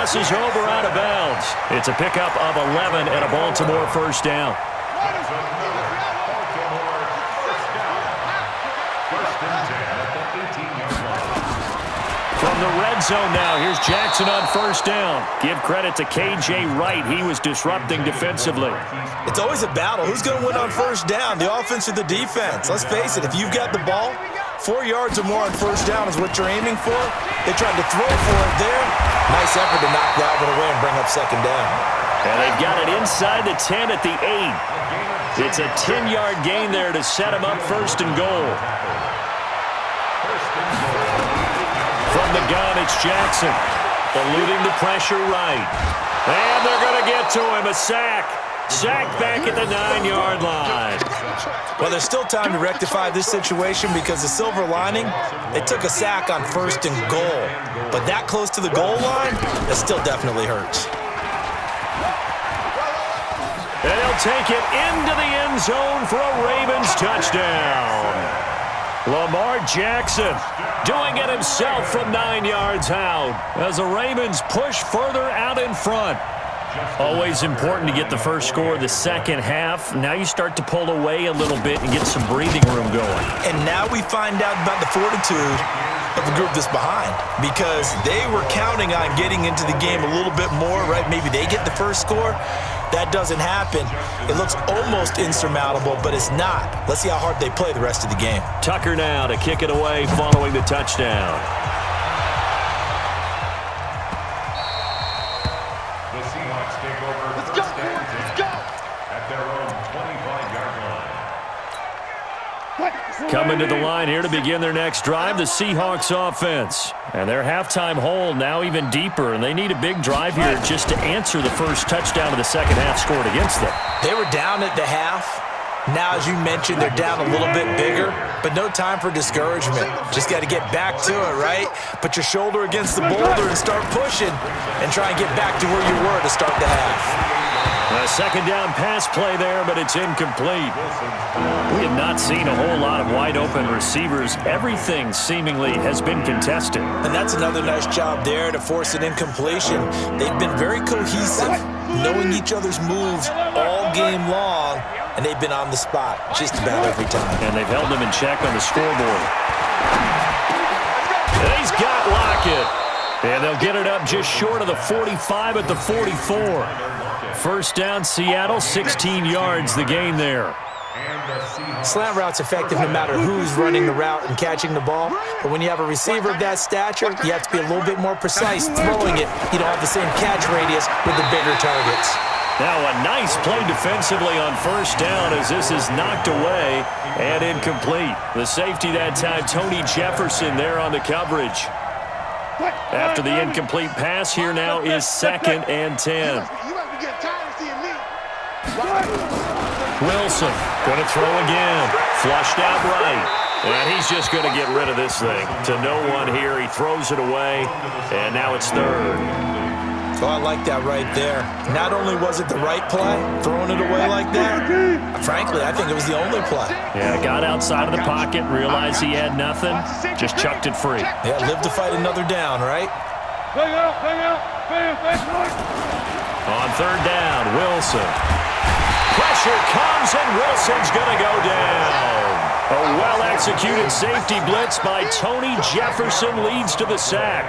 crosses over out of bounds. It's a pickup of 11 and a Baltimore first down. From the red zone now, here's Jackson on first down. Give credit to K.J. Wright. He was disrupting defensively. It's always a battle. Who's going to win on first down, the offense or the defense? Let's face it, if you've got the ball, 4 yards or more on first down is what you're aiming for. They tried to throw for it there. Nice effort to knock that one away and bring up second down. And they've got it inside the 10 at the 8. It's a 10-yard gain there to set them up first and goal. From the gun, it's Jackson. Eluding the pressure right. And they're going to get to him. A sack. Sacked back at the 9-yard line. Well, there's still time to rectify this situation because the silver lining, they took a sack on first and goal. But that close to the goal line, that still definitely hurts. They'll take it into the end zone for a Ravens touchdown. Lamar Jackson doing it himself from 9 yards out as the Ravens push further out in front. Always important to get the first score of the second half. Now you start to pull away a little bit and get some breathing room going. And now we find out about the fortitude of the group that's behind because they were counting on getting into the game a little bit more, right? Maybe they get the first score. That doesn't happen. It looks almost insurmountable, but it's not. Let's see how hard they play the rest of the game. Tucker now to kick it away following the touchdown. The Seahawks take over first and 10 at their own 25-yard line. Coming to the line here to begin their next drive, the Seahawks offense. And their halftime hole now even deeper, and they need a big drive here just to answer the first touchdown of the second half scored against them. They were down at the half. Now, as you mentioned, they're down a little bit bigger, but no time for discouragement. Just got to get back to it, right? Put your shoulder against the boulder and start pushing and try and get back to where you were to start the half. A second down pass play there, but it's incomplete. We have not seen a whole lot of wide-open receivers. Everything seemingly has been contested. And that's another nice job there to force an incompletion. They've been very cohesive, knowing each other's moves all game long, and they've been on the spot just about every time. And they've held them in check on the scoreboard. And he's got Lockett. And they'll get it up just short of the 45 at the 44. First down, Seattle, 16 yards the gain there. Slant route's effective no matter who's running the route and catching the ball. But when you have a receiver of that stature, you have to be a little bit more precise throwing it. You don't have the same catch radius with the bigger targets. Now a nice play defensively on first down as this is knocked away and incomplete. The safety that time, Tony Jefferson there on the coverage. After the incomplete pass, here now is 2nd and 10. Wilson going to throw again. Flushed out right. And he's just going to get rid of this thing. To no one here. He throws it away. And now it's 3rd. Oh, I like that right there. Not only was it the right play, throwing it away like that, frankly, I think it was the only play. Yeah, got outside of the pocket, realized he had nothing, just chucked it free. Yeah, live to fight another down, right? On 3rd down, Wilson. Pressure comes, and Wilson's going to go down. A well-executed safety blitz by Tony Jefferson leads to the sack.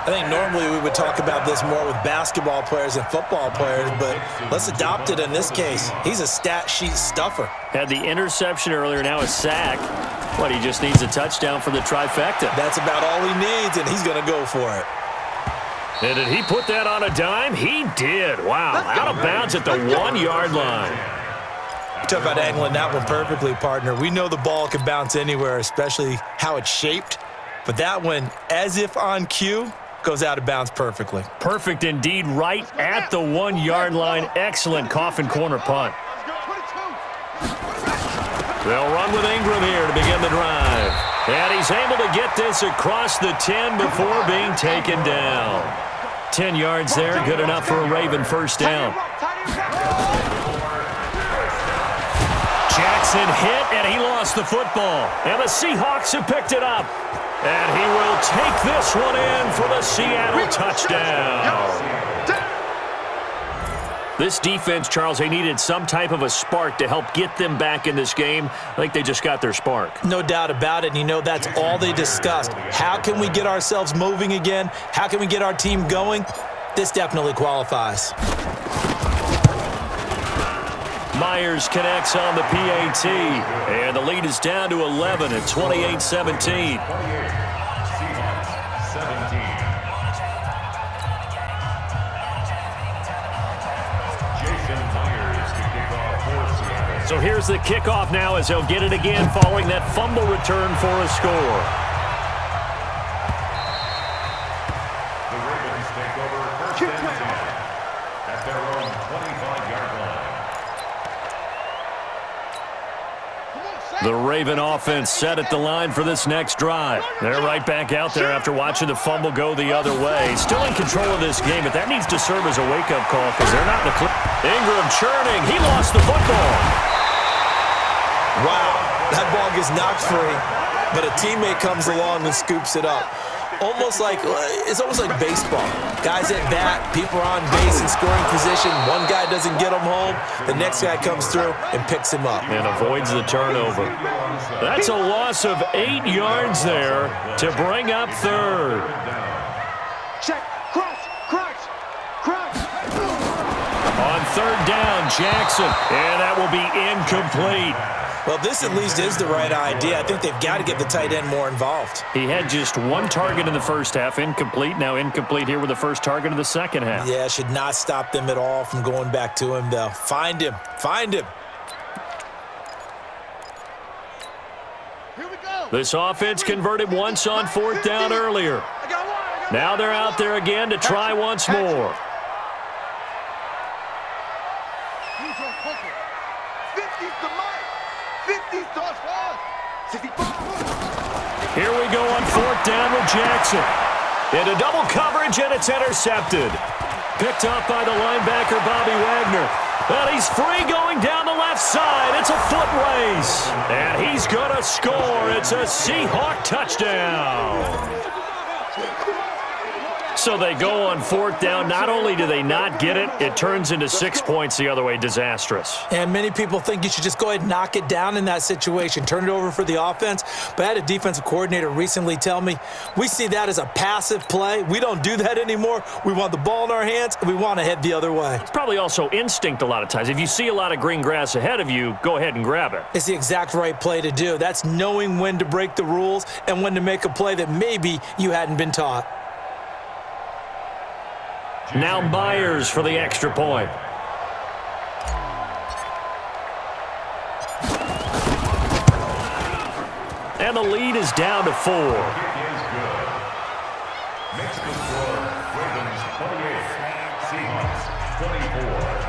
I think normally we would talk about this more with basketball players and football players, but let's adopt it in this case. He's a stat sheet stuffer. Had the interception earlier, now a sack. What, he just needs a touchdown for the trifecta. That's about all he needs, and he's going to go for it. And did he put that on a dime? He did. Wow, out of bounds at the 1-yard line. Talk about angling that one perfectly, partner. We know the ball can bounce anywhere, especially how it's shaped. But that one, as if on cue, goes out of bounds perfectly. Perfect indeed, right at the 1-yard line. Excellent coffin corner punt. They'll run with Ingram here to begin the drive. And he's able to get this across the 10 before being taken down. 10 yards there, good enough for a Raven first down. Jackson hit, and he lost the football. And the Seahawks have picked it up. And he will take this one in for the Seattle touchdown. This defense, Charles, they needed some type of a spark to help get them back in this game. I think they just got their spark. No doubt about it, and you know that's all they discussed. How can we get ourselves moving again? How can we get our team going? This definitely qualifies. Myers connects on the PAT, and the lead is down to 11 at 28-17. So here's the kickoff now as they'll get it again following that fumble return for a score. The Ravens take over first and 10 at their own 25-yard line. The Raven offense set at the line for this next drive. They're right back out there after watching the fumble go the other way. Still in control of this game, but that needs to serve as a wake-up call because they're not in the clear. Ingram churning. He lost the football. Wow, that ball gets knocked free, but a teammate comes along and scoops it up. It's almost like baseball. Guys at bat, people are on base in scoring position. One guy doesn't get him home. The next guy comes through and picks him up. And avoids the turnover. That's a loss of 8 yards there to bring up third. Check, crouch. On third down, Jackson, and that will be incomplete. Well, this at least is the right idea. I think they've got to get the tight end more involved. He had just one target in the first half, incomplete. Now incomplete here with the first target of the second half. Yeah, should not stop them at all from going back to him, though. Find him. Here we go. This offense converted once on fourth down earlier. Now they're out there again to try once more. Here we go on fourth down with Jackson. Into double coverage, and it's intercepted. Picked up by the linebacker, Bobby Wagner. And he's free going down the left side. It's a foot race. And he's going to score. It's a Seahawk touchdown. So they go on fourth down. Not only do they not get it, it turns into 6 points the other way. Disastrous. And many people think you should just go ahead and knock it down in that situation, turn it over for the offense. But I had a defensive coordinator recently tell me, we see that as a passive play. We don't do that anymore. We want the ball in our hands, and we want to head the other way. It's probably also instinct a lot of times. If you see a lot of green grass ahead of you, go ahead and grab it. It's the exact right play to do. That's knowing when to break the rules and when to make a play that maybe you hadn't been taught. Now Myers for the extra point. And the lead is down to 4. Makes the score Ravens 28, Seahawks 24.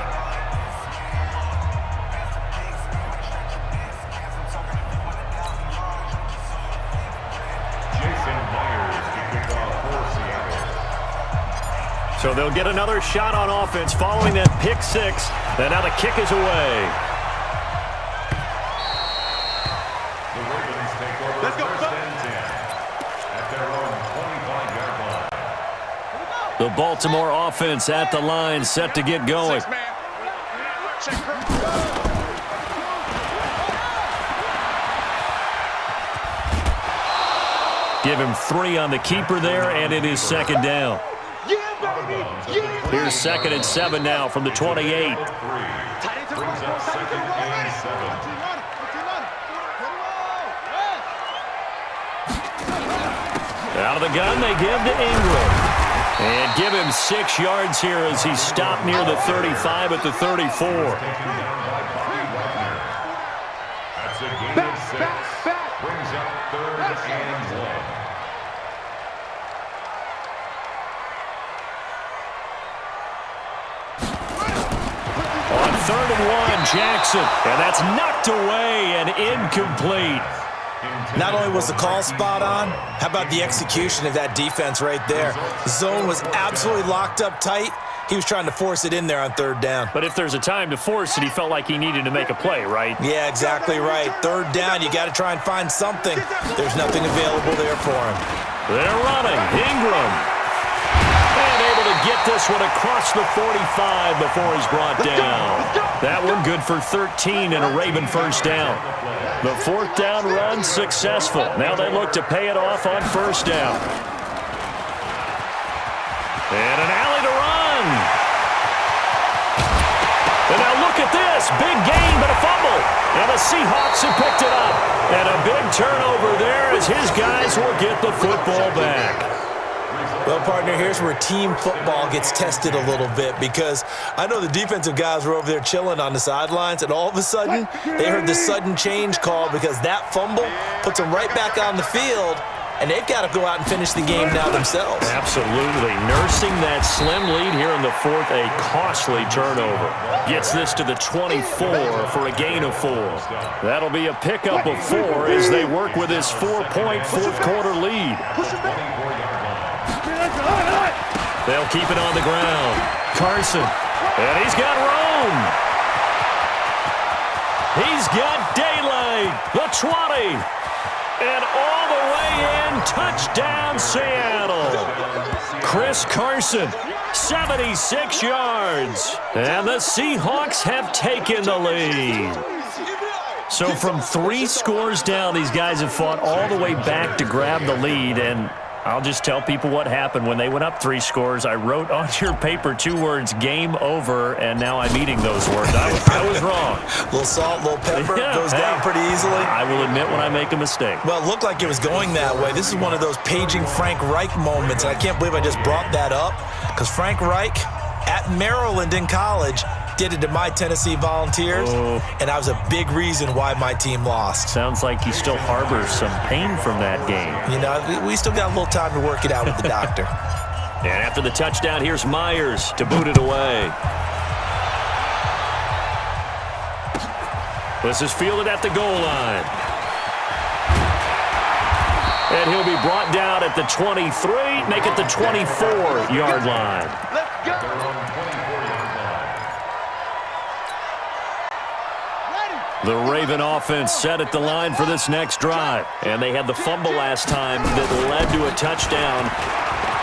So they'll get another shot on offense following that pick six. And now the kick is away. The Ravens take over first and 10 at their own 25-yard line. The Baltimore offense at the line, set to get going. Give him 3 on the keeper there, and it is second down. Here's second and 7 now from the 28. Brings up second and 7. Out of the gun, they give to Ingram. And give him 6 yards here as he stopped near the 35 at the 34. That's a gain of 6. Brings up third and 1. On third and 1, Jackson. And that's knocked away and incomplete. Not only was the call spot on, how about the execution of that defense right there? The zone was absolutely locked up tight. He was trying to force it in there on third down. But if there's a time to force it, he felt like he needed to make a play, right? Yeah, exactly right. Third down, you got to try and find something. There's nothing available there for him. They're running. Ingram. And able to get this one across the 45 before he's brought down. That one good for 13 and a Raven first down. The fourth down run successful. Now they look to pay it off on first down. And an alley to run. And now look at this. Big gain, but a fumble. And the Seahawks have picked it up. And a big turnover there as his guys will get the football back. Well, partner, here's where team football gets tested a little bit, because I know the defensive guys were over there chilling on the sidelines, and all of a sudden, they heard the sudden change call because that fumble puts them right back on the field, and they've got to go out and finish the game now themselves. Absolutely. Nursing that slim lead here in the fourth, a costly turnover. Gets this to the 24 for a gain of 4. That'll be a pickup of 4 as they work with his 4-point fourth-quarter lead. They'll keep it on the ground. Carson. And he's got Rome. He's got daylight. The 20. And all the way in. Touchdown, Seattle. Chris Carson, 76 yards. And the Seahawks have taken the lead. So from 3 scores down, these guys have fought all the way back to grab the lead, and I'll just tell people what happened when they went up 3 scores. I wrote on your paper 2 words, game over, and now I'm eating those words. I was wrong. A little salt, a little pepper, goes down pretty easily. I will admit when I make a mistake. Well, it looked like it was going that way. This is one of those paging Frank Reich moments, and I can't believe I just brought that up, because Frank Reich at Maryland in college did it to my Tennessee Volunteers, and that was a big reason why my team lost. Sounds like he still harbors some pain from that game. You know, we still got a little time to work it out with the doctor. And after the touchdown, here's Myers to boot it away. This is fielded at the goal line. And he'll be brought down at the 23, make it the 24-yard line. Let's go. The Raven offense set at the line for this next drive. And they had the fumble last time that led to a touchdown.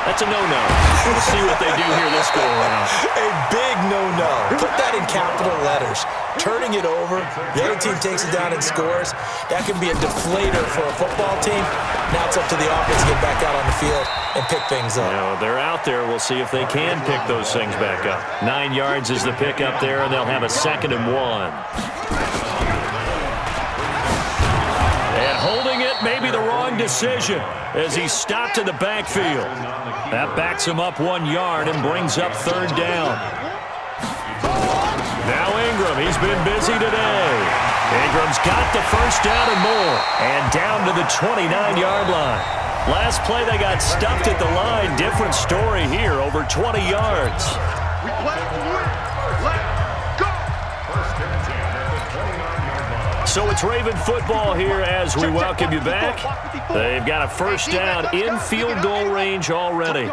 That's a no-no. We'll see what they do here this go around. A big no-no. Put that in capital letters. Turning it over, the other team takes it down and scores. That can be a deflator for a football team. Now it's up to the offense to get back out on the field and pick things up. You know, they're out there. We'll see if they can pick those things back up. 9 yards is the pickup there, and they'll have a 2nd and 1. And holding it may be the wrong decision as he's stopped in the backfield. That backs him up 1 yard and brings up 3rd down. Now Ingram, he's been busy today. Ingram's got the first down and more. And down to the 29-yard line. Last play they got stuffed at the line. Different story here, over 20 yards. We play to win. Let's go. So it's Raven football here as we welcome you back. They've got a first down in field goal range already.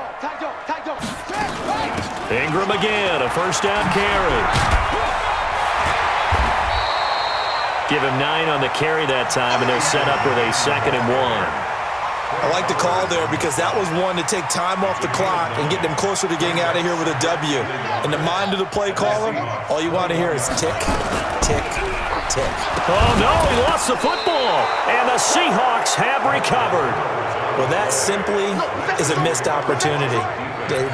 Ingram again, a first down carry. Give him 9 on the carry that time, and they'll set up with a 2nd and 1. I like the call there because that was one to take time off the clock and get them closer to getting out of here with a W. In the mind of the play caller, all you want to hear is tick, tick, tick. Oh, no, he lost the football, and the Seahawks have recovered. Well, that simply is a missed opportunity.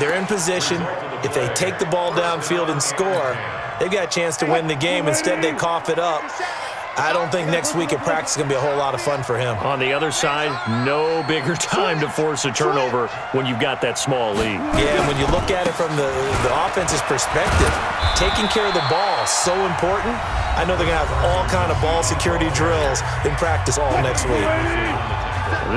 They're in position. If they take the ball downfield and score, they've got a chance to win the game. Instead, they cough it up. I don't think next week at practice is going to be a whole lot of fun for him. On the other side, no bigger time to force a turnover when you've got that small lead. Yeah, and when you look at it from the offense's perspective, taking care of the ball is so important. I know they're going to have all kind of ball security drills in practice all next week.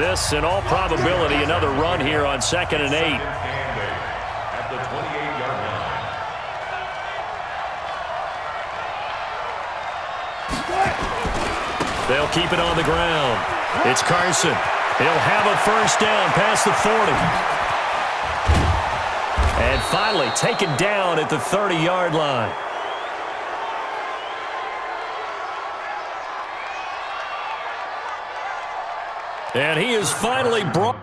This, in all probability, another run here on 2nd and 8. At the 28-yard line. They'll keep it on the ground. It's Carson. He'll have a first down past the 40. And finally taken down at the 30-yard line. And he is finally brought